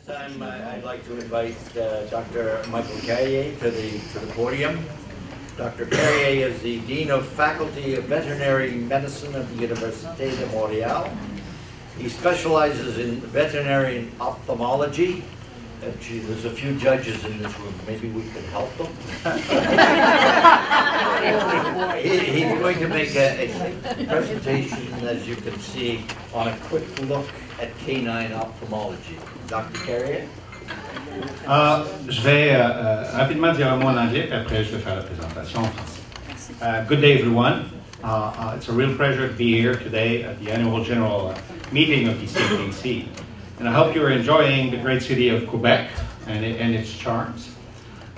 time, I'd like to invite Dr. Michael Carrier to the podium. Dr. Carrier is the Dean of Faculty of Veterinary Medicine at the Université de Montréal. He specializes in veterinary ophthalmology. Gee, there's a few judges in this room. Maybe we can help them. He's going to make a presentation, as you can see, on a quick look at canine ophthalmology. Dr. Carrier? Je vais rapidement dire un mot en anglais, puis après je vais faire la présentation en français. Good day, everyone. It's a real pleasure to be here today at the annual general meeting of the CPC. And I hope you're enjoying the great city of Quebec and its charms.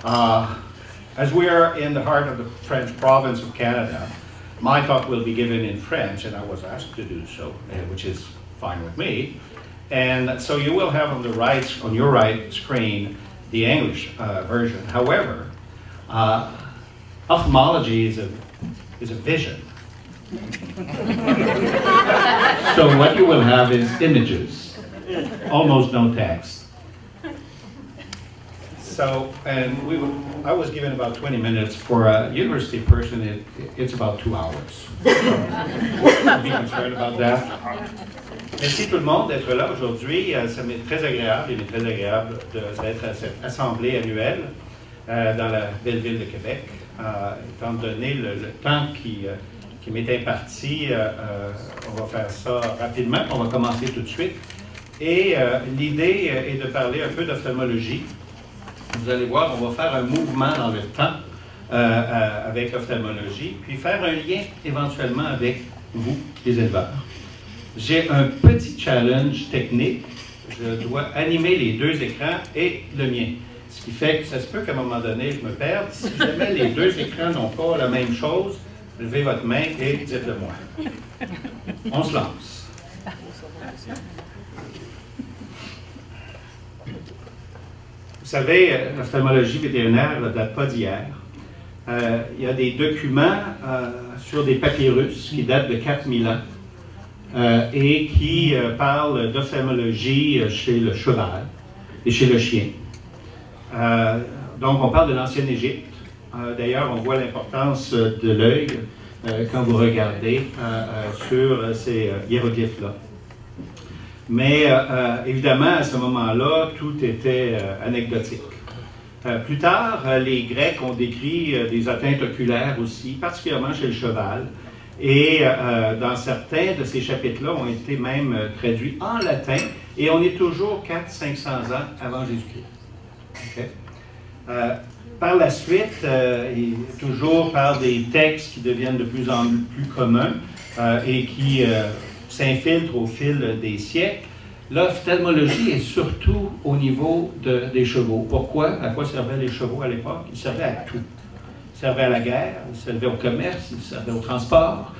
As we are in the heart of the French province of Canada, my talk will be given in French, and I was asked to do so, which is fine with me. And so you will have on your right screen the English version. However, ophthalmology is a vision. So what you will have is images. Almost no text. So, and I was given about 20 minutes. For a university person, it's about 2 hours. Don't be concerned about that. Merci tout le monde d'être là aujourd'hui. Ça m'est très agréable, d'être à cette assemblée annuelle dans la belle ville de Québec. Étant donné le temps qui m'est imparti, on va faire ça rapidement. On va commencer tout de suite. Et l'idée est de parler un peu d'ophtalmologie. Vous allez voir, on va faire un mouvement dans le temps avec l'ophtalmologie, puis faire un lien éventuellement avec vous, les éleveurs. J'ai un petit challenge technique. Je dois animer les deux écrans et le mien. Ce qui fait que ça se peut qu'à un moment donné, je me perde. Si jamais les deux écrans n'ont pas la même chose, levez votre main et dites-le moi. On se lance. Vous savez, l'ophtalmologie vétérinaire ne date pas d'hier. Il y a des documents sur des papyrus qui datent de 4000 ans et qui parlent d'ophtalmologie chez le cheval et chez le chien. Donc, on parle de l'ancienne Égypte. D'ailleurs, on voit l'importance de l'œil quand vous regardez sur ces hiéroglyphes-là. Mais évidemment, à ce moment-là, tout était anecdotique. Plus tard, les Grecs ont décrit des atteintes oculaires aussi, particulièrement chez le cheval. Et dans certains de ces chapitres-là ont été même traduits en latin. Et on est toujours 400-500 ans avant Jésus-Christ. Okay? Par la suite, toujours par des textes qui deviennent de plus en plus communs et qui s'infiltre au fil des siècles. L'ophtalmologie est surtout au niveau des chevaux. Pourquoi? À quoi servaient les chevaux à l'époque? Ils servaient à tout. Ils servaient à la guerre, ils servaient au commerce, ils servaient au transport.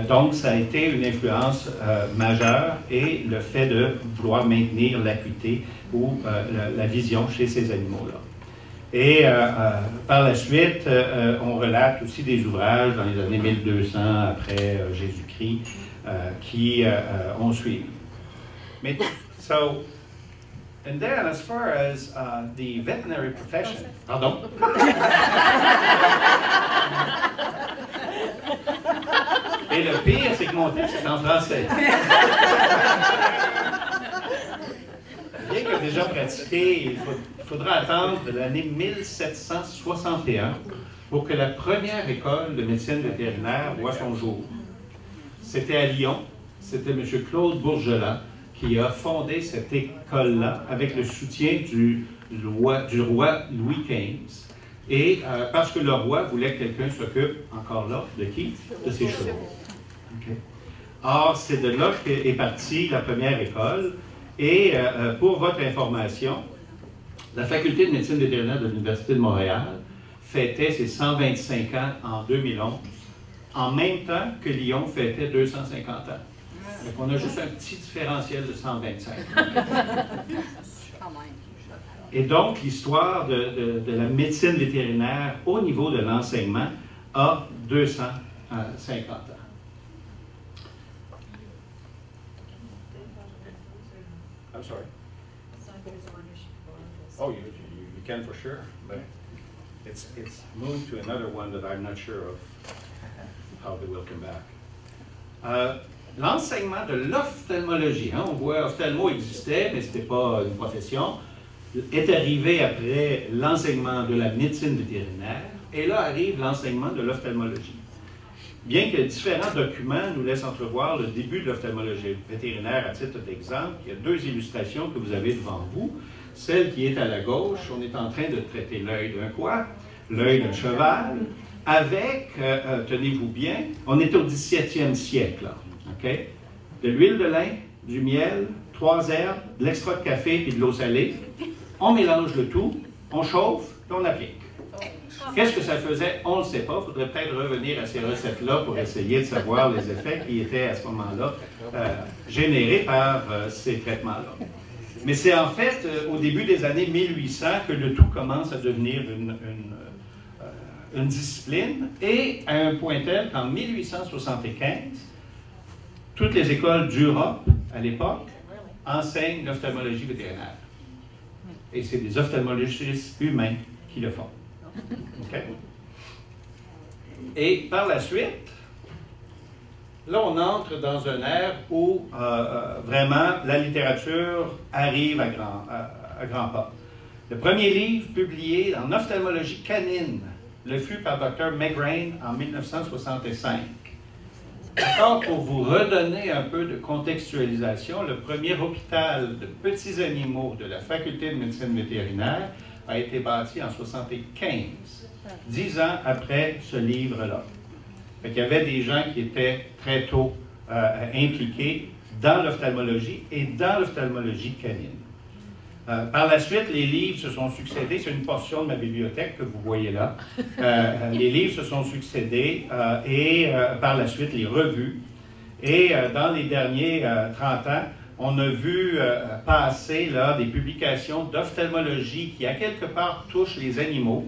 Donc, ça a été une influence majeure et le fait de vouloir maintenir l'acuité ou la vision chez ces animaux-là. Et par la suite, on relate aussi des ouvrages dans les années 1200 après Jésus-Christ qui ont suivi. Mais, so, and then as far as the veterinary profession, pardon? Et le pire, c'est que mon texte est en français. Bien que déjà pratiqué, il faudra attendre l'année 1761 pour que la première école de médecine vétérinaire voit son jour. C'était à Lyon, c'était M. Claude Bourgelat qui a fondé cette école-là avec le soutien du roi Louis XV. Et parce que le roi voulait que quelqu'un s'occupe, encore là, de qui? De ses chevaux. Okay. Or, c'est de là qu'est partie la première école. Et pour votre information, la faculté de médecine vétérinaire de l'Université de Montréal fêtait ses 125 ans en 2011, en même temps que Lyon fêtait 250 ans. Donc, on a juste un petit différentiel de 125. Et donc, l'histoire de la médecine vétérinaire au niveau de l'enseignement a 250 ans. I'm sorry. Oh, you can for sure, but it's moved to another one that I'm not sure of how they will come back. L'enseignement de l'ophtalmologie, hein, on voit ophtalmo existait, mais ce n'était pas une profession, est arrivé après l'enseignement de la médecine vétérinaire, et là arrive l'enseignement de l'ophtalmologie. Bien que différents documents nous laissent entrevoir le début de l'ophtalmologie vétérinaire à titre d'exemple, il y a deux illustrations que vous avez devant vous. Celle qui est à la gauche, on est en train de traiter l'œil d'un quoi? L'œil d'un cheval, avec, tenez-vous bien, on est au 17e siècle, là, OK? De l'huile de lin, du miel, 3 herbes, de l'extra de café et de l'eau salée. On mélange le tout, on chauffe, puis on applique. Qu'est-ce que ça faisait? On ne le sait pas. Il faudrait peut-être revenir à ces recettes-là pour essayer de savoir les effets qui étaient à ce moment-là générés par ces traitements-là. Mais c'est en fait au début des années 1800 que le tout commence à devenir une discipline, et à un point tel qu'en 1875, toutes les écoles d'Europe, à l'époque, enseignent l'ophtalmologie vétérinaire. Et c'est des ophtalmologistes humains qui le font. Okay? Et par la suite, là, on entre dans un ère où vraiment la littérature arrive à grands pas. Le premier livre publié en ophtalmologie canine le fut par Dr. McGrain en 1965. Encore pour vous redonner un peu de contextualisation, le premier hôpital de petits animaux de la faculté de médecine vétérinaire a été bâti en 1975, 10 ans après ce livre-là. Il y avait des gens qui étaient très tôt impliqués dans l'ophtalmologie et dans l'ophtalmologie canine. Par la suite, les livres se sont succédés. C'est une portion de ma bibliothèque que vous voyez là. Les livres se sont succédés et par la suite, les revues. Et dans les derniers 30 ans, on a vu passer là, des publications d'ophtalmologie qui, à quelque part, touchent les animaux,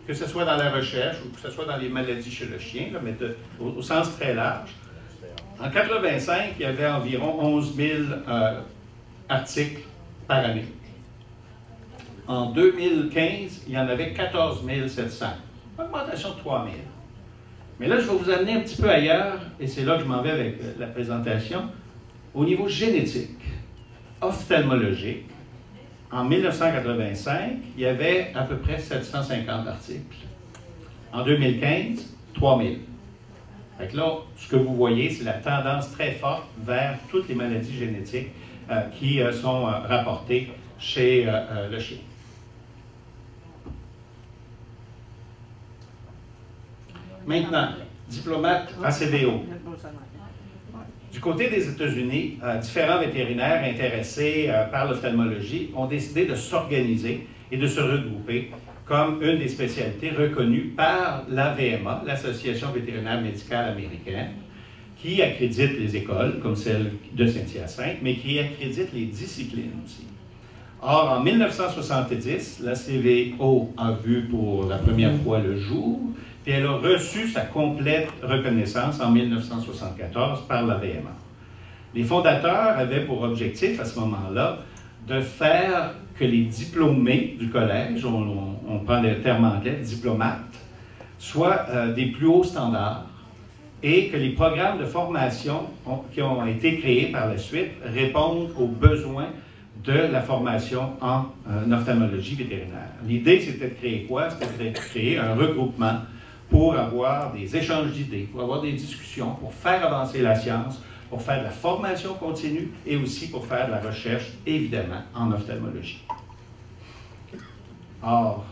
que ce soit dans la recherche ou que ce soit dans les maladies chez le chien, là, mais au sens très large. En 1985, il y avait environ 11 000 articles par année. En 2015, il y en avait 14 700. Augmentation de 3 000. Mais là, je vais vous amener un petit peu ailleurs, et c'est là que je m'en vais avec la présentation. Au niveau génétique, ophtalmologique, en 1985, il y avait à peu près 750 articles. En 2015, 3 000. Fait que là, ce que vous voyez, c'est la tendance très forte vers toutes les maladies génétiques qui sont rapportées chez le chien. Maintenant, diplomate ACVO. Du côté des États-Unis, différents vétérinaires intéressés par l'ophtalmologie ont décidé de s'organiser et de se regrouper comme une des spécialités reconnues par l'AVMA, l'Association vétérinaire médicale américaine, qui accrédite les écoles, comme celle de Saint-Hyacinthe, mais qui accrédite les disciplines aussi. Or, en 1970, la CVO a vu pour la première fois le jour, et elle a reçu sa complète reconnaissance en 1974 par l'AVMA. Les fondateurs avaient pour objectif, à ce moment-là, de faire que les diplômés du collège, on prend le terme anglais, diplomates, soient des plus hauts standards, et que les programmes de formation qui ont été créés par la suite répondent aux besoins de la formation en ophtalmologie vétérinaire. L'idée, c'était de créer quoi? C'était de créer un regroupement pour avoir des échanges d'idées, pour avoir des discussions, pour faire avancer la science, pour faire de la formation continue et aussi pour faire de la recherche, évidemment, en ophtalmologie. Or,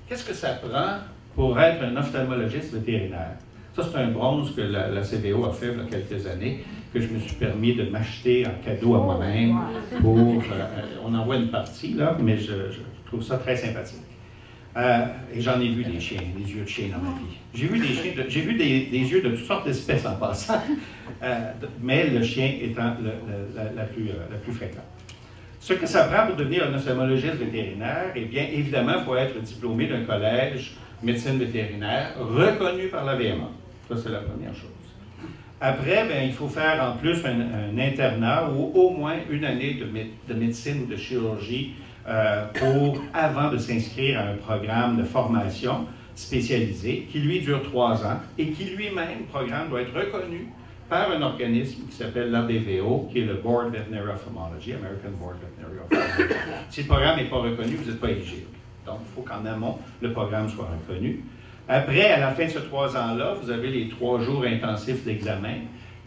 qu'est-ce que ça prend pour être un ophtalmologiste vétérinaire? Ça, c'est un bronze que la CVO a fait il y a quelques années, que je me suis permis de m'acheter en cadeau à moi-même pour... on en voit une partie, là, mais je trouve ça très sympathique. Et j'en ai vu des chiens, des yeux de chien dans ma vie. J'ai vu des chiens, j'ai vu des yeux de toutes sortes d'espèces en passant, mais le chien étant la plus fréquente. Ce que ça prend pour devenir un ophtalmologiste vétérinaire, eh bien, évidemment, il faut être diplômé d'un collège médecine vétérinaire reconnu par la VMA. Ça, c'est la première chose. Après, ben, il faut faire en plus un internat ou au moins une année de médecine ou de chirurgie avant de s'inscrire à un programme de formation spécialisé qui, lui, dure 3 ans et qui, lui-même, le programme doit être reconnu par un organisme qui s'appelle l'ABVO, qui est le Board Veterinary Ophthalmology, American Board Veterinary Ophthalmology. Si le programme n'est pas reconnu, vous n'êtes pas éligible. Donc, il faut qu'en amont, le programme soit reconnu. Après, à la fin de ces 3 ans-là, vous avez les 3 jours intensifs d'examen,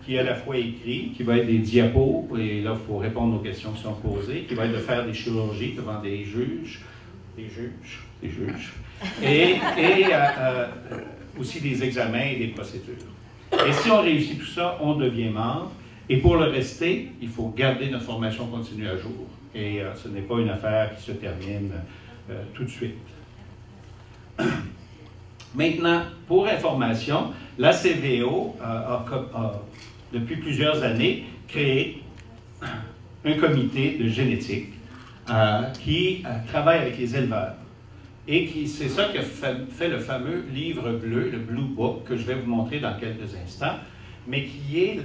qui est à la fois écrit, qui va être des diapos, et là, il faut répondre aux questions qui sont posées, qui va être de faire des chirurgies devant des juges, et aussi des examens et des procédures. Et si on réussit tout ça, on devient membre. Et pour le rester, il faut garder notre formation continue à jour. Et ce n'est pas une affaire qui se termine tout de suite. Maintenant, pour information, l'ACVO a, depuis plusieurs années, créé un comité de génétique qui travaille avec les éleveurs. Et c'est ça qui a fait le fameux livre bleu, le Blue Book, que je vais vous montrer dans quelques instants, mais qui est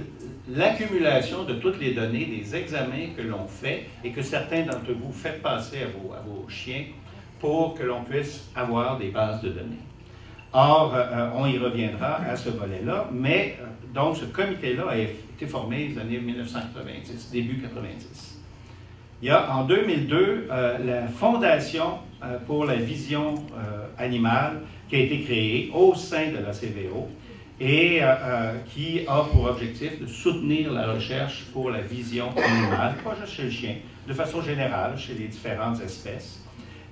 l'accumulation de toutes les données des examens que l'on fait et que certains d'entre vous faites passer à vos chiens pour que l'on puisse avoir des bases de données. Or, on y reviendra à ce volet-là, mais donc ce comité-là a été formé dans les années 1990, début 90. Il y a en 2002 la Fondation pour la vision animale qui a été créée au sein de la CVO et qui a pour objectif de soutenir la recherche pour la vision animale, pas juste chez le chien, de façon générale, chez les différentes espèces.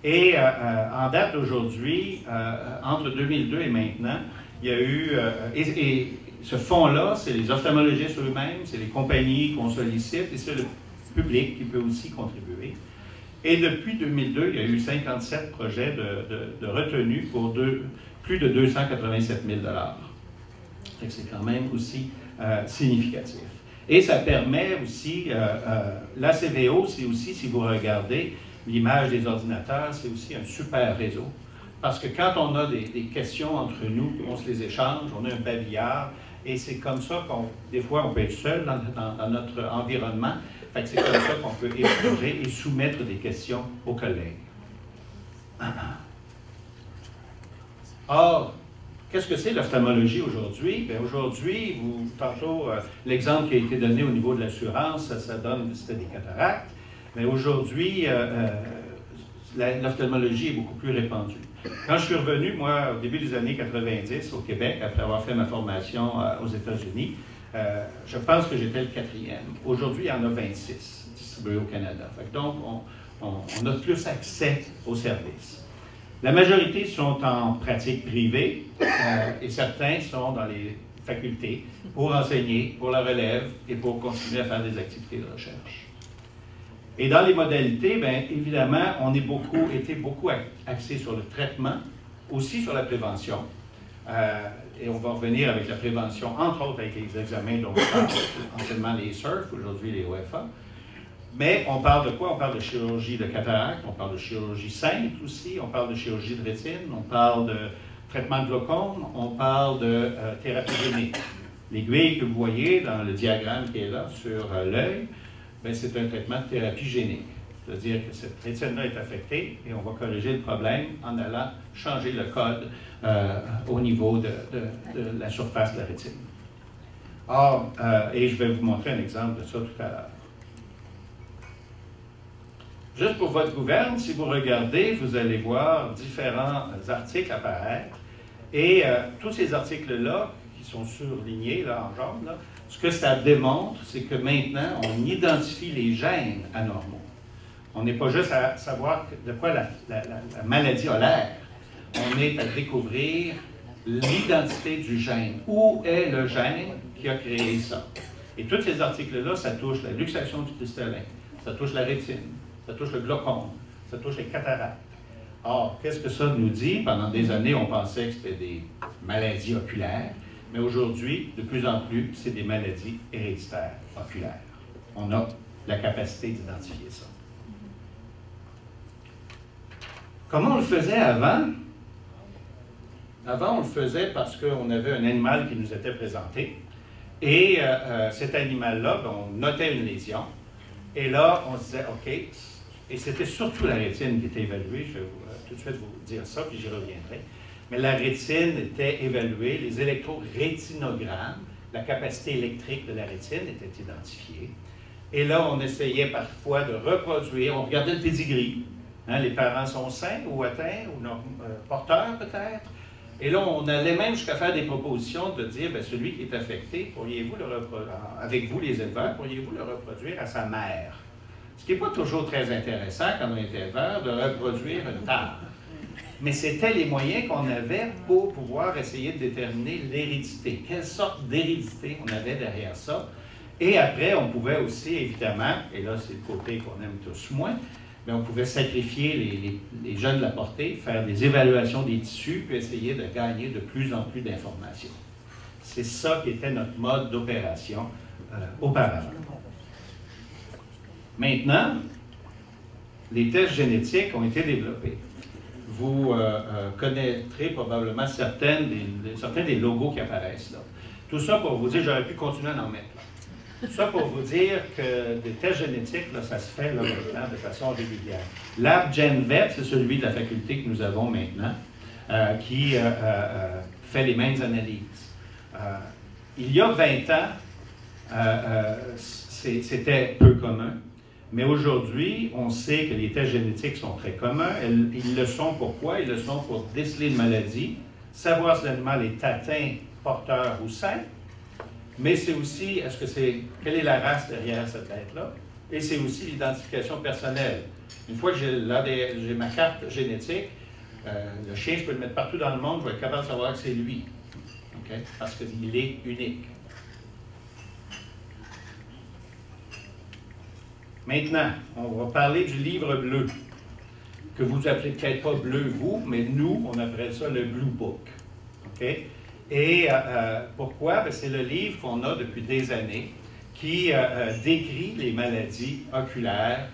Et en date d'aujourd'hui, entre 2002 et maintenant, il y a eu, et ce fonds-là, c'est les ophtalmologistes eux-mêmes, c'est les compagnies qu'on sollicite, et c'est le public qui peut aussi contribuer. Et depuis 2002, il y a eu 57 projets de retenue pour plus de 287 000 $. C'est quand même aussi significatif. Et ça permet aussi, la CVO, c'est aussi, si vous regardez l'image des ordinateurs, c'est aussi un super réseau. Parce que quand on a des questions entre nous, on se les échange, on a un babillard, et c'est comme ça des fois, on peut être seul dans notre environnement. Fait que c'est comme ça qu'on peut échanger et soumettre des questions aux collègues. Or, qu'est-ce que c'est l'ophtalmologie aujourd'hui? Bien, aujourd'hui, tantôt, l'exemple qui a été donné au niveau de l'assurance, c'était des cataractes. Mais aujourd'hui, l'ophtalmologie est beaucoup plus répandue. Quand je suis revenu, moi, au début des années 90, au Québec, après avoir fait ma formation aux États-Unis, je pense que j'étais le 4e. Aujourd'hui, il y en a 26 distribués au Canada. Donc, on a plus accès aux services. La majorité sont en pratique privée et certains sont dans les facultés pour enseigner, pour la relève et pour continuer à faire des activités de recherche. Et dans les modalités, bien évidemment, on est été beaucoup axé sur le traitement, aussi sur la prévention. Et on va revenir avec la prévention, entre autres avec les examens dont on parle, anciennement les SURF, aujourd'hui les OFA. Mais on parle de quoi? On parle de chirurgie de cataracte, on parle de chirurgie simple aussi, on parle de chirurgie de rétine, on parle de traitement de glaucome, on parle de thérapie génique. L'aiguille que vous voyez dans le diagramme qui est là sur l'œil, c'est un traitement de thérapie génique. C'est-à-dire que cette rétine-là est affectée et on va corriger le problème en allant changer le code au niveau de la surface de la rétine. Or, et je vais vous montrer un exemple de ça tout à l'heure. Juste pour votre gouverne, si vous regardez, vous allez voir différents articles apparaître. Et tous ces articles-là, qui sont surlignés là, en jaune, là, ce que ça démontre, c'est que maintenant, on identifie les gènes anormaux. On n'est pas juste à savoir de quoi la maladie a l'air. On est à découvrir l'identité du gène. Où est le gène qui a créé ça? Et tous ces articles-là, ça touche la luxation du cristallin, ça touche la rétine, ça touche le glaucome, ça touche les cataractes. Or, qu'est-ce que ça nous dit? Pendant des années, on pensait que c'était des maladies oculaires, mais aujourd'hui, de plus en plus, c'est des maladies héréditaires oculaires. On a la capacité d'identifier ça. Comment on le faisait avant? Avant, on le faisait parce qu'on avait un animal qui nous était présenté. Et cet animal-là, ben, on notait une lésion. Et là, on se disait, OK, et c'était surtout la rétine qui était évaluée. Je vais tout de suite vous dire ça, puis j'y reviendrai. Mais la rétine était évaluée, les électrorétinogrammes, la capacité électrique de la rétine était identifiée. Et là, on essayait parfois de reproduire, on regardait le pédigree. Hein, les parents sont sains ou atteints, ou non, porteurs peut-être. Et là, on allait même jusqu'à faire des propositions de dire, bien, celui qui est affecté, pourriez-vous le reproduire, avec vous les éleveurs, pourriez-vous le reproduire à sa mère? Ce qui n'est pas toujours très intéressant quand on est éleveur, de reproduire une tare. Mais c'était les moyens qu'on avait pour pouvoir essayer de déterminer l'hérédité. Quelle sorte d'hérédité on avait derrière ça? Et après, on pouvait aussi, évidemment, et là, c'est le côté qu'on aime tous moins, mais on pouvait sacrifier les jeunes de la portée, faire des évaluations des tissus, puis essayer de gagner de plus en plus d'informations. C'est ça qui était notre mode d'opération auparavant. Maintenant, les tests génétiques ont été développés. Vous connaîtrez probablement certains des logos qui apparaissent là. Tout ça pour vous dire, j'aurais pu continuer à en mettre là. Tout ça pour vous dire que des tests génétiques, là, ça se fait là, maintenant de façon régulière. Lab GenVet, c'est celui de la faculté que nous avons maintenant, qui fait les mêmes analyses. Il y a 20 ans, c'était peu commun, mais aujourd'hui, on sait que les tests génétiques sont très communs. Ils le sont pourquoi? Ils le sont pour déceler une maladie, savoir si l'animal est atteint, porteur ou sain, mais c'est aussi, quelle est la race derrière cette bête-là? Et c'est aussi l'identification personnelle. Une fois que j'ai ma carte génétique, le chien, je peux le mettre partout dans le monde, je vais être capable de savoir que c'est lui. Okay? Parce qu'il est unique. Maintenant, on va parler du livre bleu, que vous appelez peut-être pas bleu, vous, mais nous, on appelle ça le Blue Book. Okay? Et pourquoi? Ben, c'est le livre qu'on a depuis des années qui décrit les maladies oculaires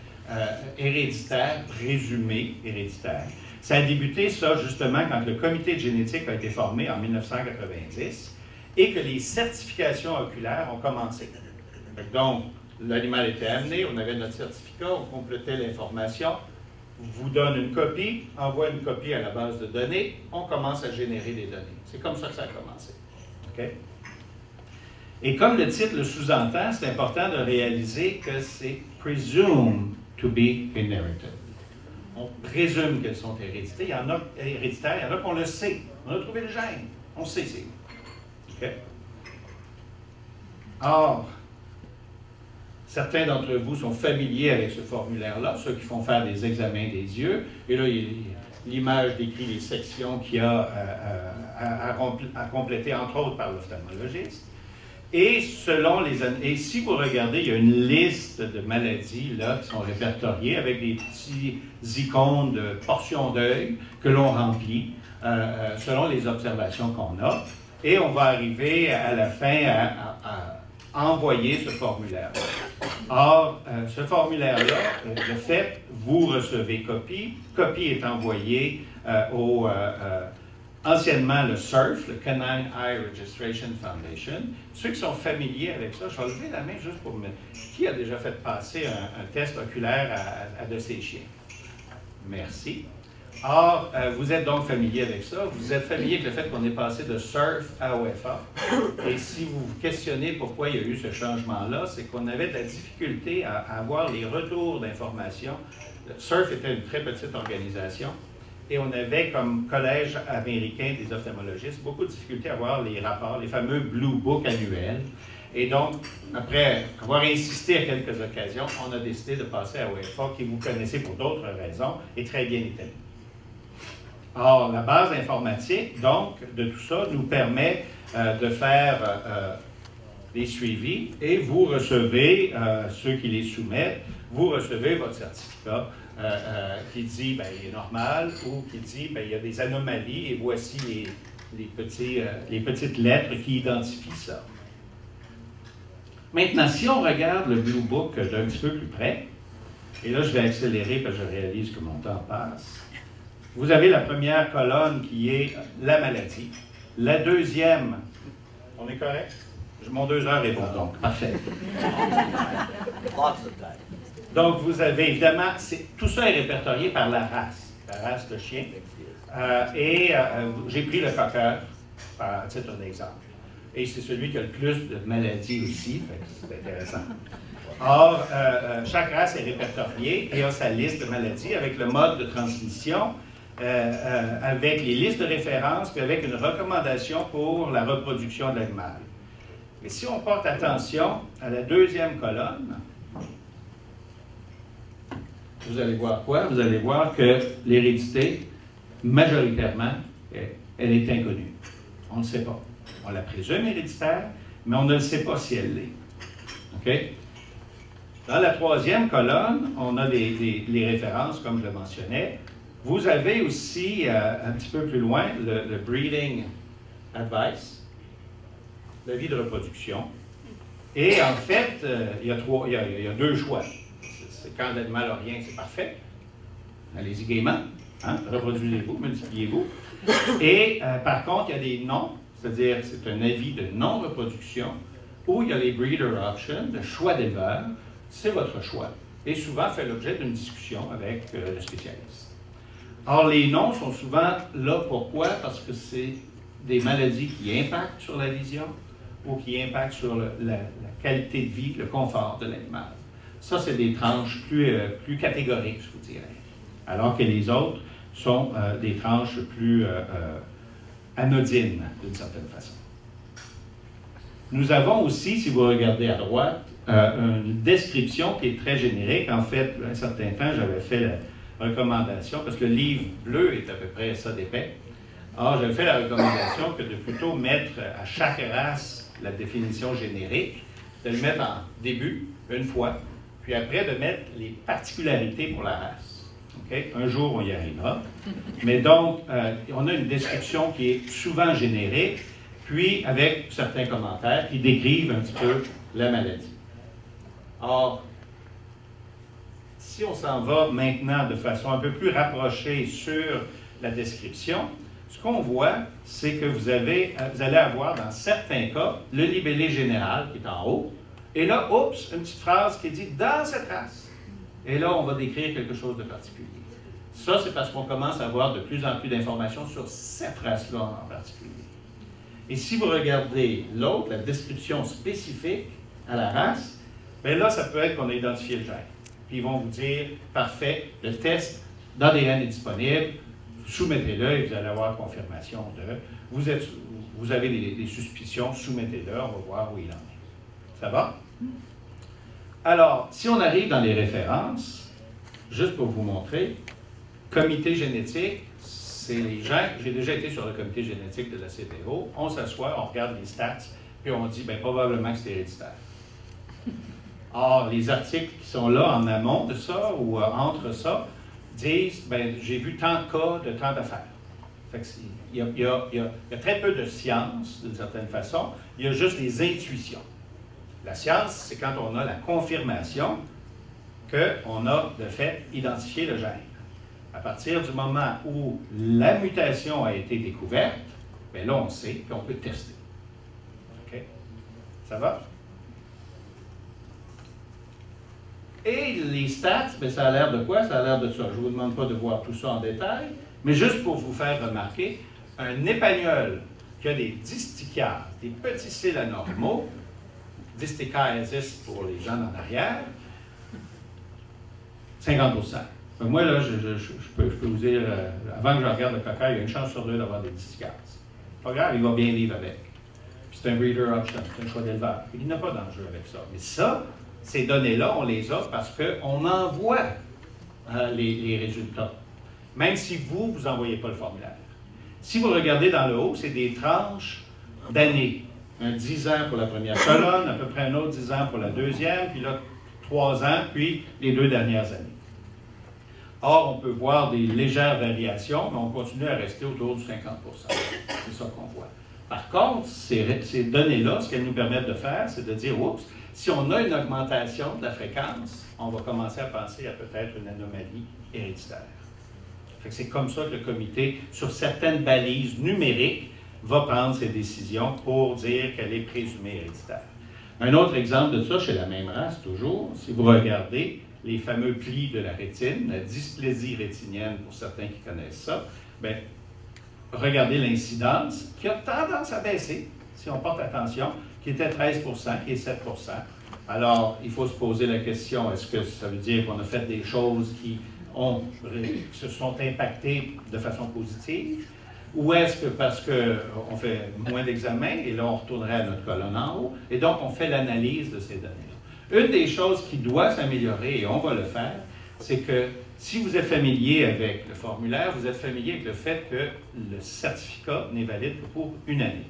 héréditaires, présumées héréditaires. Ça a débuté, ça, justement, quand le comité de génétique a été formé en 1990 et que les certifications oculaires ont commencé. Donc, l'animal était amené, on avait notre certificat, on complétait l'information, vous donne une copie, envoie une copie à la base de données, on commence à générer des données. C'est comme ça que ça a commencé. Okay? Et comme le titre le sous-entend, c'est important de réaliser que c'est « presumed to be inherited ». On présume qu'elles sont héréditaires. Il y en a qu'on le sait. On a trouvé le gène. On sait c'est où. Okay? Or, certains d'entre vous sont familiers avec ce formulaire-là, ceux qui font faire des examens des yeux. Et là, l'image décrit les sections qu'il y a à compléter, entre autres, par l'ophtalmologiste. Et si vous regardez, il y a une liste de maladies là, qui sont répertoriées avec des petits icônes de portions d'œil que l'on remplit selon les observations qu'on a. Et on va arriver à la fin à envoyer ce formulaire-là. Or, ce formulaire-là, de fait, vous recevez copie. Copie est envoyée anciennement le CERF, le Canine Eye Registration Foundation. Ceux qui sont familiers avec ça, je vais lever la main juste pour me... Qui a déjà fait passer un test oculaire à de ses chiens? Merci. Or, vous êtes donc familier avec ça. Vous êtes familier avec le fait qu'on est passé de CERF à OFA. Et si vous vous questionnez pourquoi il y a eu ce changement-là, c'est qu'on avait de la difficulté à avoir les retours d'informations. CERF était une très petite organisation. Et on avait, comme collège américain des ophtalmologistes, beaucoup de difficultés à avoir les rapports, les fameux Blue Book annuels. Et donc, après avoir insisté à quelques occasions, on a décidé de passer à OFA, qui vous connaissez pour d'autres raisons, est très bien établie. Or, la base informatique, donc, de tout ça, nous permet de faire des suivis et vous recevez, ceux qui les soumettent, vous recevez votre certificat qui dit ben, il est normal ou qui dit ben, il y a des anomalies et voici les petites lettres qui identifient ça. Maintenant, si on regarde le Blue Book d'un petit peu plus près, et là je vais accélérer parce que je réalise que mon temps passe, vous avez la première colonne qui est la maladie. La deuxième, on est correct? Mon 2 heures est bon, donc parfait. Lots of time. Donc, vous avez évidemment, tout ça est répertorié par la race de chien. J'ai pris le cocker à titre d'exemple. Et c'est celui qui a le plus de maladies aussi, fait que c'est intéressant. Or, chaque race est répertoriée et a sa liste de maladies avec le mode de transmission, avec les listes de référence, puis avec une recommandation pour la reproduction de l'animal. Mais si on porte attention à la deuxième colonne, vous allez voir quoi? Vous allez voir que l'hérédité, majoritairement, elle est inconnue. On ne sait pas. On la présume héréditaire, mais on ne sait pas si elle l'est. OK? Dans la troisième colonne, on a les références, comme je le mentionnais. Vous avez aussi, un petit peu plus loin, le breeding advice, l'avis de reproduction. Et en fait, il y a deux choix. C'est quand l'animal n'a rien, c'est parfait. Allez-y gaiement, hein? Reproduisez-vous, multipliez-vous. Et par contre, il y a des non, c'est-à-dire c'est un avis de non-reproduction, où il y a les breeder options, le choix d'éleveur, c'est votre choix. Et souvent fait l'objet d'une discussion avec le spécialiste. Or, les non sont souvent là, pourquoi? Parce que c'est des maladies qui impactent sur la vision ou qui impactent sur la qualité de vie, le confort de l'animal. Ça, c'est des tranches plus catégoriques, je vous dirais. Alors que les autres sont des tranches plus anodines, d'une certaine façon. Nous avons aussi, si vous regardez à droite, une description qui est très générique. En fait, un certain temps, j'avais fait la recommandation, parce que le livre bleu est à peu près ça d'épais. Or, j'avais fait la recommandation que de plutôt mettre à chaque race la définition générique, de le mettre en début, une fois, puis après de mettre les particularités pour la race. Okay? Un jour, on y arrivera. Mais donc, on a une description qui est souvent générique, puis avec certains commentaires qui décrivent un petit peu la maladie. Or, si on s'en va maintenant de façon un peu plus rapprochée sur la description, ce qu'on voit, c'est que vous allez avoir dans certains cas le libellé général qui est en haut, et là, oups, une petite phrase qui dit « dans cette race ». Et là, on va décrire quelque chose de particulier. Ça, c'est parce qu'on commence à avoir de plus en plus d'informations sur cette race-là en particulier. Et si vous regardez l'autre, la description spécifique à la race, bien là, ça peut être qu'on a identifié le gène. Puis ils vont vous dire, parfait, le test d'ADN est disponible, soumettez-le et vous allez avoir confirmation de. Vous avez des suspicions, soumettez-le, on va voir où il en est. Ça va? Alors, si on arrive dans les références, juste pour vous montrer, comité génétique, c'est les gens, j'ai déjà été sur le comité génétique de la CPO, on s'assoit, on regarde les stats, puis on dit, bien, probablement que c'est héréditaire. Or, les articles qui sont là en amont de ça, ou entre ça, disent, bien, j'ai vu tant de cas de tant d'affaires. Il y a très peu de science, d'une certaine façon, il y a juste des intuitions. La science, c'est quand on a la confirmation qu'on a, de fait, identifié le gène. À partir du moment où la mutation a été découverte, bien là, on sait, puis on peut tester. OK? Ça va? Et les stats, bien, ça a l'air de quoi? Ça a l'air de ça. Je ne vous demande pas de voir tout ça en détail, mais juste pour vous faire remarquer, un épagnol qui a des distichias, des petits cils anormaux, distichiasis pour les gens en arrière, 50%. Donc moi, là, je peux vous dire, avant que je regarde le cocker, il y a une chance sur deux d'avoir des distichias. Pas grave, il va bien vivre avec. Puis c'est un breeder option, c'est un choix d'éleveur. Il n'a pas d'enjeu avec ça. Mais ça, ces données-là, on les a parce qu'on envoie les résultats. Même si vous n'envoyez pas le formulaire. Si vous regardez dans le haut, c'est des tranches d'années. Un 10 ans pour la première colonne, à peu près un autre 10 ans pour la deuxième, puis là, 3 ans, puis les 2 dernières années. Or, on peut voir des légères variations, mais on continue à rester autour du 50%. C'est ça qu'on voit. Par contre, ces données-là, ce qu'elles nous permettent de faire, c'est de dire, oups, si on a une augmentation de la fréquence, on va commencer à penser à peut-être une anomalie héréditaire. C'est comme ça que le comité, sur certaines balises numériques, va prendre ses décisions pour dire qu'elle est présumée héréditaire. Un autre exemple de ça, chez la même race toujours, si vous regardez les fameux plis de la rétine, la dysplasie rétinienne, pour certains qui connaissent ça, bien, regardez l'incidence qui a tendance à baisser, si on porte attention, qui était 13 qui est 7 Alors, il faut se poser la question, est-ce que ça veut dire qu'on a fait des choses qui se sont impactées de façon positive? Ou est-ce que parce qu'on fait moins d'examens, et là on retournerait à notre colonne en haut, et donc on fait l'analyse de ces données-là. Une des choses qui doit s'améliorer, et on va le faire, c'est que si vous êtes familier avec le formulaire, vous êtes familier avec le fait que le certificat n'est valide que pour une année.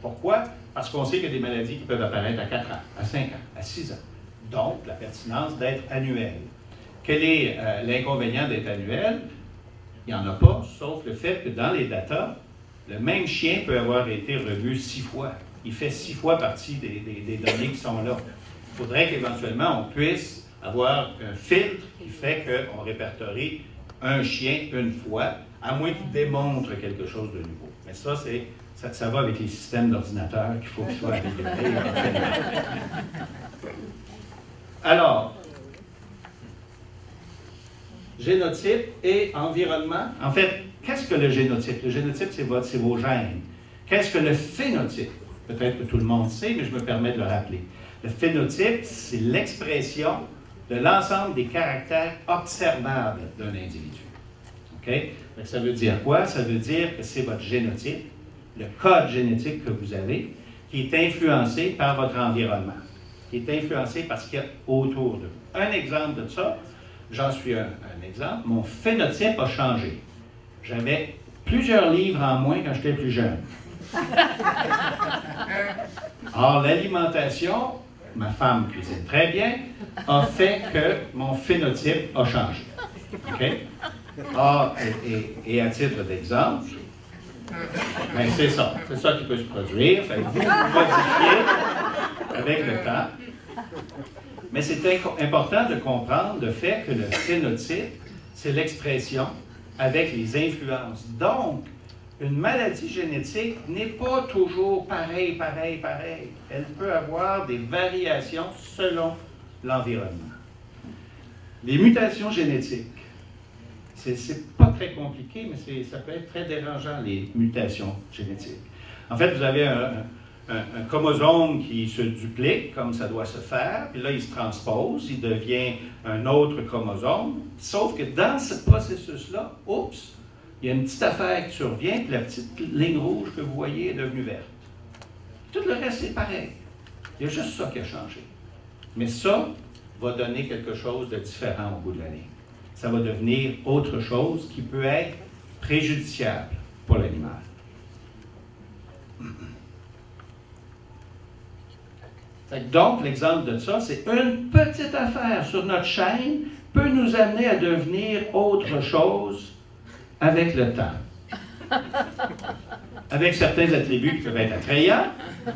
Pourquoi? Parce qu'on sait qu'il y a des maladies qui peuvent apparaître à 4 ans, à 5 ans, à 6 ans. Donc, la pertinence d'être annuel. Quel est l'inconvénient d'être annuel? Il n'y en a pas, sauf le fait que dans les datas, le même chien peut avoir été revu 6 fois. Il fait 6 fois partie des données qui sont là. Il faudrait qu'éventuellement, on puisse avoir un filtre qui fait qu'on répertorie un chien une fois, à moins qu'il démontre quelque chose de nouveau. Mais ça va avec les systèmes d'ordinateur qu'il faut qu'ils soient améliorés. Alors, génotype et environnement. En fait, qu'est-ce que le génotype? Le génotype, c'est vos gènes. Qu'est-ce que le phénotype? Peut-être que tout le monde sait, mais je me permets de le rappeler. Le phénotype, c'est l'expression de l'ensemble des caractères observables d'un individu. OK? Donc, ça veut dire quoi? Ça veut dire que c'est votre génotype, le code génétique que vous avez, qui est influencé par votre environnement, qui est influencé par ce qu'il y a autour de vous. Un exemple de ça, j'en suis un exemple, mon phénotype a changé. J'avais plusieurs livres en moins quand j'étais plus jeune. Or, l'alimentation, ma femme cuisine très bien, a fait que mon phénotype a changé. OK? Or, et à titre d'exemple, ben c'est ça qui peut se produire, fait que vous modifiez avec le temps. Mais c'est important de comprendre le fait que le phénotype, c'est l'expression avec les influences. Donc, une maladie génétique n'est pas toujours pareille. Elle peut avoir des variations selon l'environnement. Les mutations génétiques, c'est pas très compliqué, mais ça peut être très dérangeant, les mutations génétiques. En fait, vous avez un chromosome qui se duplique, comme ça doit se faire, puis là, il se transpose, il devient un autre chromosome, sauf que dans ce processus-là, oups, il y a une petite affaire qui survient, puis la petite ligne rouge que vous voyez est devenue verte. Tout le reste, c'est pareil. Il y a juste ça qui a changé. Mais ça va donner quelque chose de différent au bout de l'année. Ça va devenir autre chose qui peut être préjudiciable pour l'animal. Donc, l'exemple de ça, c'est une petite affaire sur notre chaîne peut nous amener à devenir autre chose avec le temps. Avec certains attributs qui peuvent être attrayants,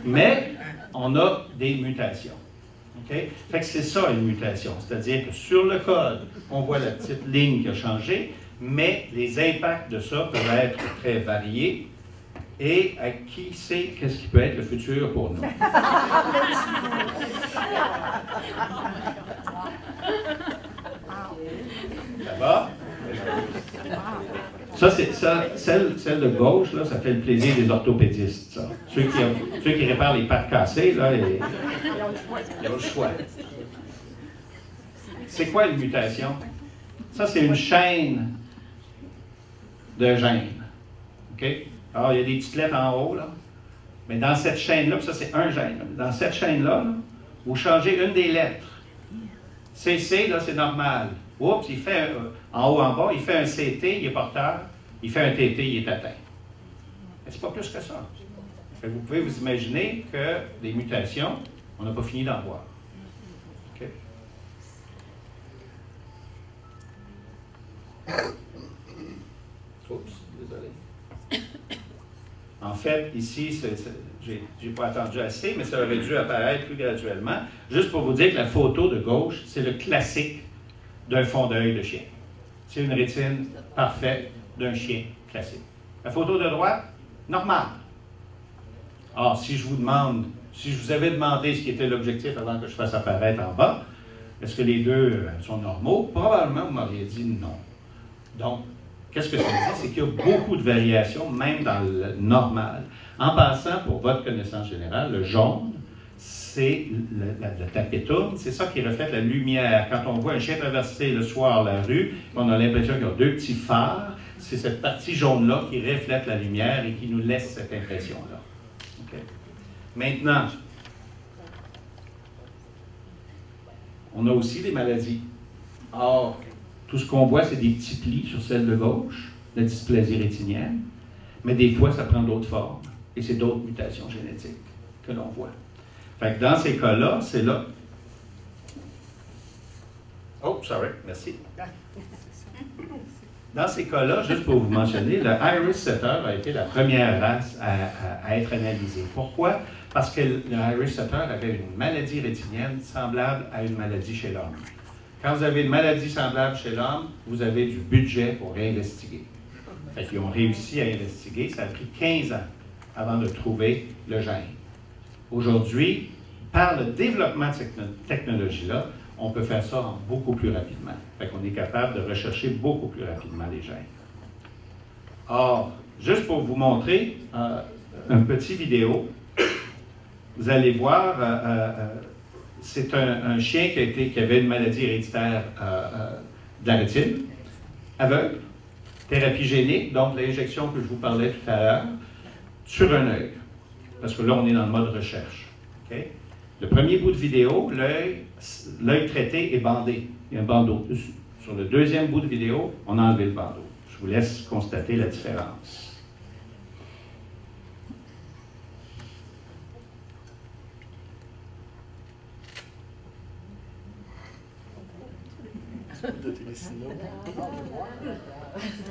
mais on a des mutations. Okay? Fait que c'est ça une mutation, c'est-à-dire que sur le code, on voit la petite ligne qui a changé, mais les impacts de ça peuvent être très variés. Et à qui sait qu'est-ce qui peut être le futur pour nous? Ça va? Ça, c'est ça, celle de gauche, là, ça fait le plaisir des orthopédistes, ça. Ceux qui réparent les pattes cassées, là, ils ont le choix. C'est quoi une mutation? Ça, c'est une chaîne de gènes. OK? Alors, il y a des petites lettres en haut, là. Mais dans cette chaîne-là, ça, c'est un gène. Dans cette chaîne-là, là, vous changez une des lettres. CC, là, c'est normal. Oups, il fait en haut, en bas, il fait un CT, il est porteur. Il fait un TT, il est atteint. Mais c'est pas plus que ça. Vous pouvez vous imaginer que les mutations, on n'a pas fini d'en voir. OK? Oups, désolé. En fait, ici, j'ai pas attendu assez, mais ça aurait dû apparaître plus graduellement. Juste pour vous dire que la photo de gauche, c'est le classique d'un fond d'œil de chien. C'est une rétine parfaite d'un chien classique. La photo de droite, normale. Or, si je vous avais demandé ce qui était l'objectif avant que je fasse apparaître en bas, est-ce que les deux sont normaux? Probablement, vous m'auriez dit non. Donc, qu'est-ce que ça dit? C'est qu'il y a beaucoup de variations, même dans le normal. En passant, pour votre connaissance générale, le jaune, c'est le tapis tourne, c'est ça qui reflète la lumière. Quand on voit un chien traverser le soir la rue, on a l'impression qu'il y a deux petits phares. C'est cette partie jaune-là qui reflète la lumière et qui nous laisse cette impression-là. Okay. Maintenant, on a aussi des maladies. Or, tout ce qu'on voit, c'est des petits plis sur celle de gauche, la dysplasie rétinienne, mais des fois, ça prend d'autres formes. Et c'est d'autres mutations génétiques que l'on voit. Fait que dans ces cas-là, c'est là. Oh, sorry, merci. Dans ces cas-là, juste pour vous mentionner, le Iris Setter a été la première race à être analysée. Pourquoi? Parce que le Irish Setter avait une maladie rétinienne semblable à une maladie chez l'homme. Quand vous avez une maladie semblable chez l'homme, vous avez du budget pour investiguer. Fait qu'ils ont réussi à investiguer. Ça a pris 15 ans avant de trouver le gène. Aujourd'hui, par le développement de cette technologie-là, on peut faire ça beaucoup plus rapidement. Fait qu'on est capable de rechercher beaucoup plus rapidement les gènes. Or, juste pour vous montrer un petit vidéo, vous allez voir, c'est un chien qui avait une maladie héréditaire de la rétine, aveugle, thérapie génique, donc l'injection que je vous parlais tout à l'heure, sur un œil. Parce que là, on est dans le mode recherche. Okay? Le premier bout de vidéo, l'œil traité est bandé. Il y a un bandeau dessus. Sur le deuxième bout de vidéo, on a enlevé le bandeau. Je vous laisse constater la différence. Là,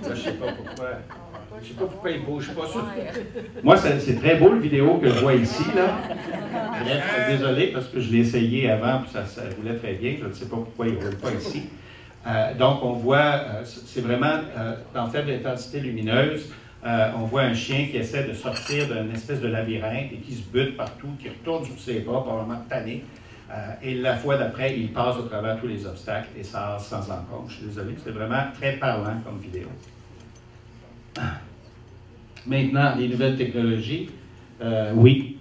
je ne sais pas pourquoi. Je sais pas pourquoi il ne bouge pas. Moi, c'est très beau, le vidéo que je vois ici, là. Bref, désolé, parce que je l'ai essayé avant, puis ça roulait très bien. Je ne sais pas pourquoi il ne roule pas ici. Donc, on voit, c'est vraiment, en faible intensité lumineuse, on voit un chien qui essaie de sortir d'une espèce de labyrinthe et qui se bute partout, qui retourne sur ses pas, probablement tanné. Et la fois d'après, il passe au travers tous les obstacles et sort sans encombre. Je suis désolé, c'est vraiment très parlant comme vidéo. Maintenant, les nouvelles technologies. Oui,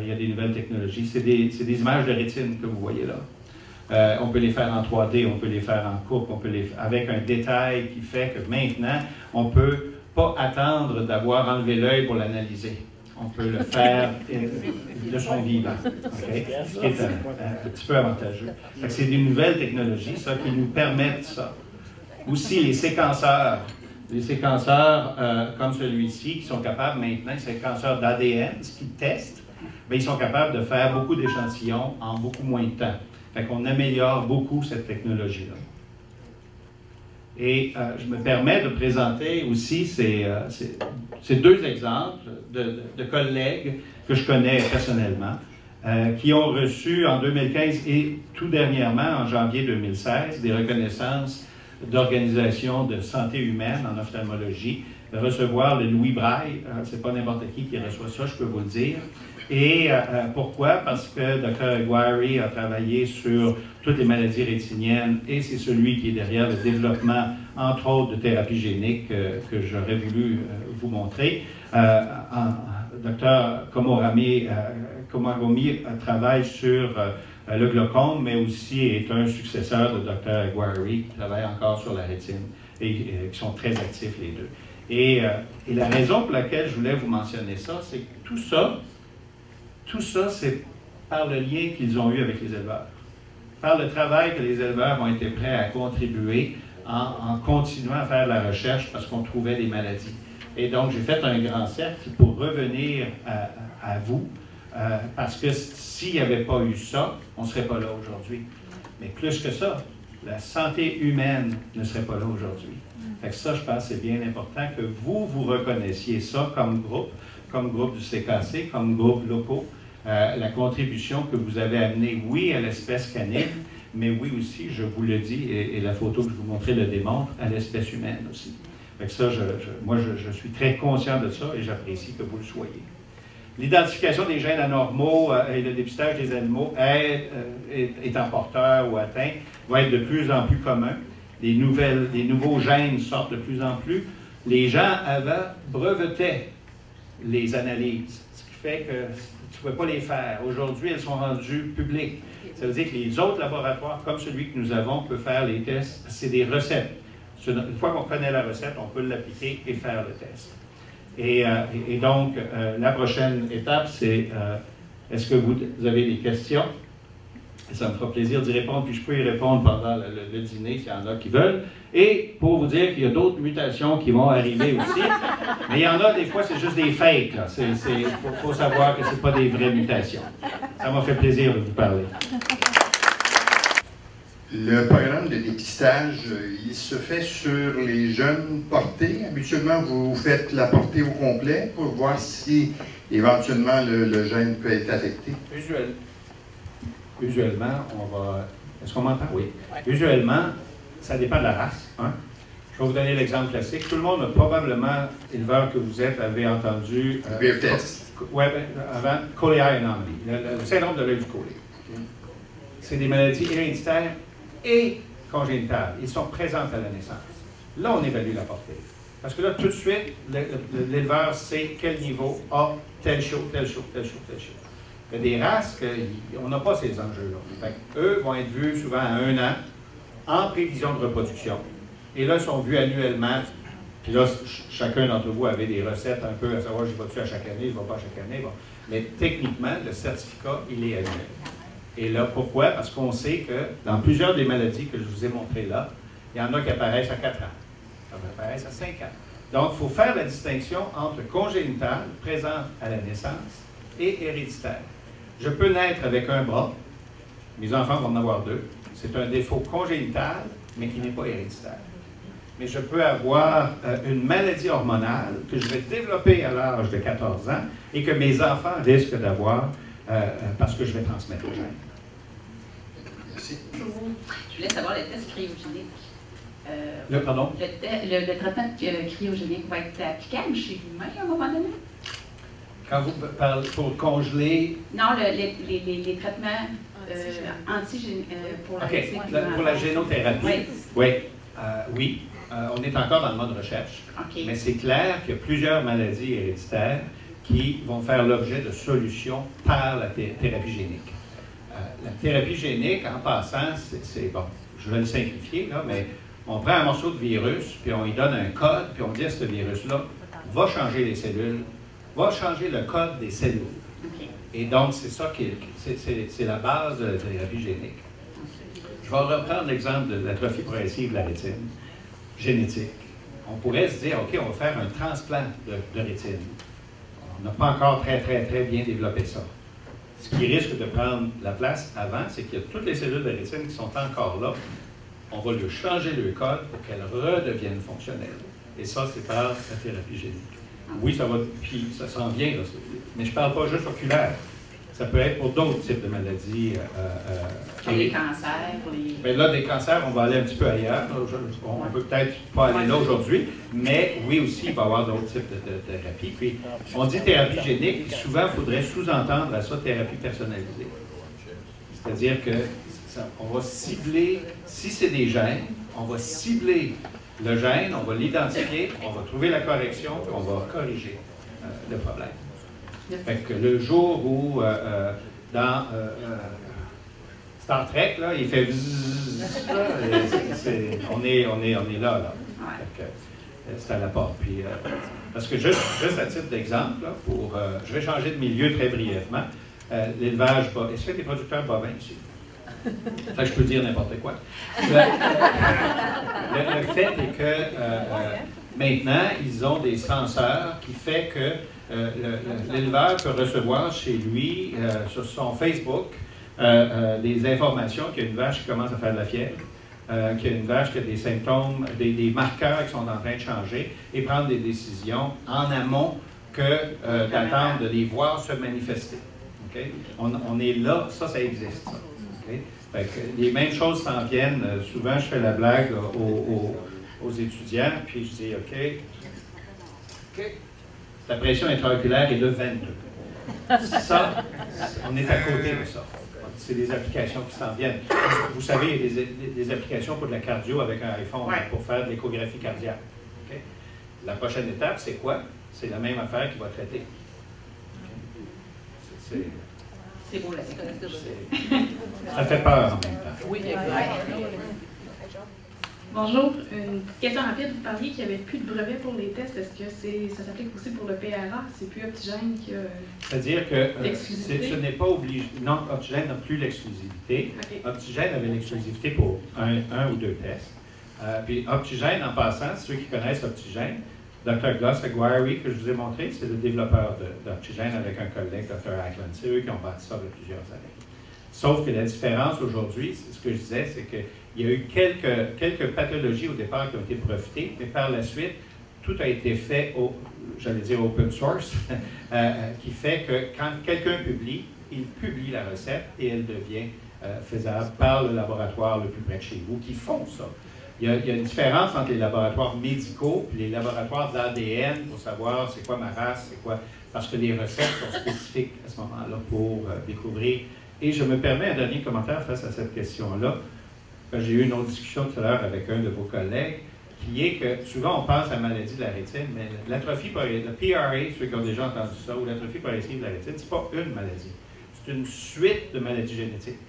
il y a des nouvelles technologies. C'est des images de rétine que vous voyez là. On peut les faire en 3D, on peut les faire en coupe, on peut avec un détail qui fait que maintenant, on ne peut pas attendre d'avoir enlevé l'œil pour l'analyser. On peut le faire de son vivant, okay? Ce qui est un petit peu avantageux. C'est des nouvelles technologies, ça, qui nous permettent ça. Aussi, les séquenceurs comme celui-ci, qui sont capables maintenant, les séquenceurs d'ADN, ce qu'ils testent, bien, ils sont capables de faire beaucoup d'échantillons en beaucoup moins de temps. Fait qu'on améliore beaucoup cette technologie-là. Et je me permets de présenter aussi ces deux exemples de collègues que je connais personnellement, qui ont reçu en 2015 et tout dernièrement, en janvier 2016, des reconnaissances d'organisations de santé humaine en ophtalmologie, de recevoir le Louis Braille. C'est pas n'importe qui reçoit ça, je peux vous le dire. Et pourquoi? Parce que Dr. Aguirre a travaillé sur toutes les maladies rétiniennes et c'est celui qui est derrière le développement, entre autres, de thérapie génique que j'aurais voulu vous montrer. Dr. Komorami travaille sur le glaucome, mais aussi est un successeur de Dr. Aguirre qui travaille encore sur la rétine et qui sont très actifs les deux. Et la raison pour laquelle je voulais vous mentionner ça, c'est que tout ça, c'est par le lien qu'ils ont eu avec les éleveurs. Par le travail que les éleveurs ont été prêts à contribuer en continuant à faire de la recherche parce qu'on trouvait des maladies. Et donc, j'ai fait un grand cercle pour revenir à vous, parce que s'il n'y avait pas eu ça, on ne serait pas là aujourd'hui. Mais plus que ça, la santé humaine ne serait pas là aujourd'hui. Fait que ça, je pense que c'est bien important que vous reconnaissiez ça comme groupe du CKC, comme groupe locaux, la contribution que vous avez amenée, oui, à l'espèce canine, mais oui aussi, je vous le dis, et la photo que je vous montrais le démontre, à l'espèce humaine aussi. Fait que ça, moi, je suis très conscient de ça et j'apprécie que vous le soyez. L'identification des gènes anormaux et le dépistage des animaux étant porteurs ou atteints va être de plus en plus commun. Des nouveaux gènes sortent de plus en plus. Les gens avant brevetaient les analyses, ce qui fait que tu ne pouvais pas les faire. Aujourd'hui, elles sont rendues publiques. Ça veut dire que les autres laboratoires, comme celui que nous avons, peuvent faire les tests. C'est des recettes. Une fois qu'on connaît la recette, on peut l'appliquer et faire le test. Et donc, la prochaine étape, c'est est-ce que vous avez des questions? Ça me fera plaisir d'y répondre, puis je peux y répondre pendant le dîner s'il y en a qui veulent. Et pour vous dire qu'il y a d'autres mutations qui vont arriver aussi, mais il y en a des fois, c'est juste des fakes. Il faut savoir que ce n'est pas des vraies mutations. Ça m'a fait plaisir de vous parler. Le programme de dépistage, il se fait sur les jeunes portés. Habituellement, vous faites la portée au complet pour voir si éventuellement le gène peut être affecté. Usuellement, on va... Est-ce qu'on m'entend? Oui. Usuellement, ça dépend de la race. Hein? Je vais vous donner l'exemple classique. Tout le monde, probablement, éleveur que vous êtes, avait entendu... BFTS. Oui, avant, coli anomaly, le syndrome de l'œil du colis. C'est des maladies héréditaires et congénitales. Ils sont présentes à la naissance. Là, on évalue la portée. Parce que là, tout de suite, l'éleveur sait quel niveau a telle chose, telle chose, telle chose, telle chose. Il y a des races qu'on n'a pas ces enjeux-là. Eux vont être vus souvent à 1 an, en prévision de reproduction. Et là, ils sont vus annuellement. Puis là, chacun d'entre vous avait des recettes un peu à savoir, je vais-tu à chaque année, je ne vais pas à chaque année. Bon. Mais techniquement, le certificat, il est annuel. Et là, pourquoi? Parce qu'on sait que dans plusieurs des maladies que je vous ai montrées là, il y en a qui apparaissent à 4 ans, qui apparaissent à 5 ans. Donc, il faut faire la distinction entre congénitale, présente à la naissance, et héréditaire. Je peux naître avec un bras, mes enfants vont en avoir 2. C'est un défaut congénital, mais qui n'est pas héréditaire. Mais je peux avoir une maladie hormonale que je vais développer à l'âge de 14 ans et que mes enfants risquent d'avoir parce que je vais transmettre le gène. Merci. Je voulais savoir le test cryogénique. Pardon? Le traitement cryogénique va être applicable chez l'humain à un moment donné? Quand vous parlez pour congeler... Non, les traitements pour la OK, pour la génothérapie. Oui. Oui. On est encore dans le mode recherche. Okay. Mais c'est clair qu'il y a plusieurs maladies héréditaires qui vont faire l'objet de solutions par la thérapie génique. La thérapie génique, en passant, c'est bon, je vais le simplifier, là, mais on prend un morceau de virus, puis on lui donne un code, puis on dit à ce virus-là, va changer les cellules, va changer le code des cellules. Okay. Et donc, c'est ça c'est la base de la thérapie génique. Je vais reprendre l'exemple de l'atrophie progressive de la rétine, génétique. On pourrait se dire, OK, on va faire un transplant de rétine. On n'a pas encore très bien développé ça. Ce qui risque de prendre la place avant, c'est qu'il y a toutes les cellules de rétine qui sont encore là. On va lui changer le code pour qu'elles redeviennent fonctionnelles. Et ça, c'est par la thérapie génique. Oui, ça va, puis ça s'en vient, là, mais je ne parle pas juste oculaire. Ça peut être pour d'autres types de maladies. Pour les cancers, pour les... Mais là, des cancers, on va aller un petit peu ailleurs. On ne peut peut-être pas aller là aujourd'hui, mais oui aussi, il va y avoir d'autres types de thérapies. Puis, on dit thérapie génique, puis souvent, il faudrait sous-entendre à ça thérapie personnalisée. C'est-à-dire que on va cibler, si c'est des gènes, on va cibler le gène, on va l'identifier, on va trouver la correction, puis on va corriger le problème. Fait que le jour où, dans Star Trek, là, il fait bzzz, on est là. C'est à la porte. Puis, parce que juste à titre d'exemple, là, je vais changer de milieu très brièvement. L'élevage, est-ce qu'il y a des producteurs bovins ici? Fait que je peux dire n'importe quoi. Le fait est que maintenant, ils ont des senseurs qui fait que l'éleveur peut recevoir chez lui, sur son Facebook, des informations qu'il y a une vache qui commence à faire de la fièvre, qu'il y a une vache qui a des symptômes, des marqueurs qui sont en train de changer et prendre des décisions en amont que d'attendre de les voir se manifester. Okay? On est là, ça existe. Ça. Okay? Fait que les mêmes choses s'en viennent. Souvent, je fais la blague aux étudiants, puis je dis, OK, ta pression intraoculaire est de 22. Ça, on est à côté de ça. C'est des applications qui s'en viennent. Vous savez, il y a des applications pour de la cardio avec un iPhone, pour faire de l'échographie cardiaque. Okay? La prochaine étape, c'est quoi? C'est la même affaire qui va traiter. C'est beau, là. Ça fait peur en même temps. Oui, exact. Bonjour, une petite question rapide. Vous parliez qu'il n'y avait plus de brevet pour les tests. Est-ce que ça s'applique aussi pour le PRA? C'est plus Optigène qui a... C'est-à-dire que l'exclusivité? ce n'est pas obligé. Non, Optigène n'a plus l'exclusivité. Okay. Optigène avait l'exclusivité pour un ou deux tests. Puis Optigène, en passant, ceux qui connaissent Optigène, Dr. Gus Aguirre, que je vous ai montré, c'est le développeur d'Optigène avec un collègue, Dr. Ackland. C'est eux qui ont bâti ça depuis plusieurs années. Sauf que la différence aujourd'hui, c'est ce que je disais, c'est qu'il y a eu quelques pathologies au départ qui ont été profitées, mais par la suite, tout a été fait j'allais dire open source, qui fait que quand quelqu'un publie, il publie la recette et elle devient faisable par le laboratoire le plus près de chez vous qui font ça. Il y a une différence entre les laboratoires médicaux et les laboratoires d'ADN pour savoir c'est quoi ma race, c'est quoi, parce que les recettes sont spécifiques à ce moment-là pour découvrir. Et je me permets un dernier commentaire face à cette question-là. J'ai eu une autre discussion tout à l'heure avec un de vos collègues, qui est que souvent on pense à la maladie de la rétine, mais l'atrophie progressive, le PRA, ceux qui ont déjà entendu ça, ou l'atrophie progressive de la rétine, c'est pas une maladie. C'est une suite de maladies génétiques,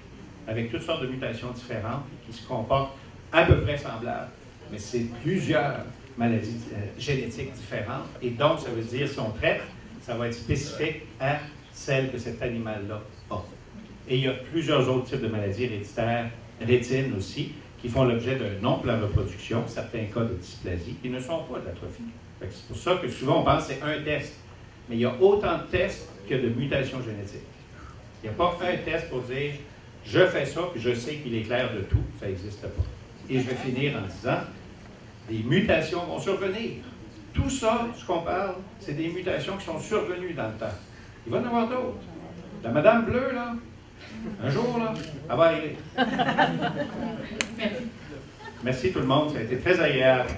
avec toutes sortes de mutations différentes qui se comportent à peu près semblables. Mais c'est plusieurs maladies génétiques différentes, et donc ça veut dire, si on traite, ça va être spécifique à celle que cet animal-là a. Et il y a plusieurs autres types de maladies héréditaires, rétine aussi, qui font l'objet d'un nom pour la reproduction, certains cas de dysplasie, qui ne sont pas de l'atrophie. C'est pour ça que souvent on pense que c'est un test. Mais il y a autant de tests que de mutations génétiques. Il n'y a pas un test pour dire « je fais ça, puis je sais qu'il est clair de tout », ça n'existe pas. Et je vais finir en disant « des mutations vont survenir ». Tout ça, ce qu'on parle, c'est des mutations qui sont survenues dans le temps. Il va y en avoir d'autres. La Madame Bleue, là, un jour, là, elle va arriver. Merci. Merci tout le monde, ça a été très agréable.